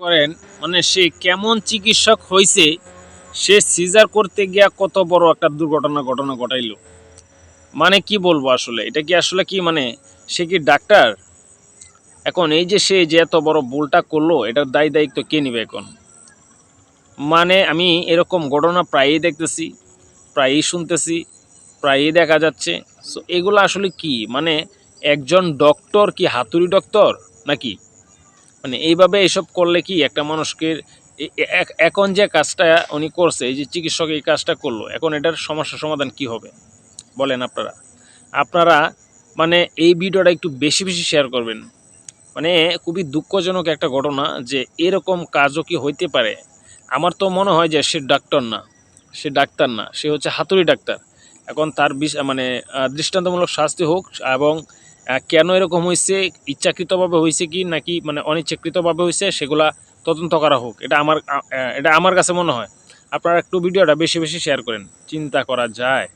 করেন মানে সে কেমন চিকিৎসক হয়েছে, সে সিজার করতে গিয়া কত বড় একটা ঘটনা ঘটাইলো। মানে কি বলবো আসলে, এটা কি আসলে কি মানে সে কি ডাক্তার? এখন এই যে সে যে এত বড় ভুলটা করলো, এটার দায়িত্ব কে নিবে এখন? মানে আমি এরকম ঘটনা প্রায়ই দেখতেছি, প্রায়ই শুনতেছি, প্রায়ই দেখা যাচ্ছে। সো এগুলো আসলে কি মানে একজন ডক্টর কি হাতুড়ি ডক্টর নাকি? মানে এইভাবে এসব করলে কি একটা মানুষকে এখন যে কাজটা উনি করছে, এই যে চিকিৎসক এই কাজটা করলো, এখন এটার সমস্যা সমাধান কি হবে বলেন আপনারা? আপনারা মানে এই ভিডিওটা একটু বেশি বেশি শেয়ার করবেন। মানে খুবই দুঃখজনক একটা ঘটনা যে এরকম কাজও কি হইতে পারে। আমার তো মনে হয় যে সে ডাক্তার না, সে ডাক্তার না, সে হচ্ছে হাতুড়ি ডাক্তার। এখন তার মানে দৃষ্টান্তমূলক শাস্তি হোক, এবং কেন এরকম হয়েছে, ইচ্ছাকৃতভাবে হয়েছে কি নাকি মানে অনিচ্ছাকৃতভাবে হয়েছে, সেগুলা তদন্ত করা হোক। এটা আমার কাছে মনে হয়। আপনারা একটু ভিডিওটা বেশি বেশি শেয়ার করেন, চিন্তা করা যায়।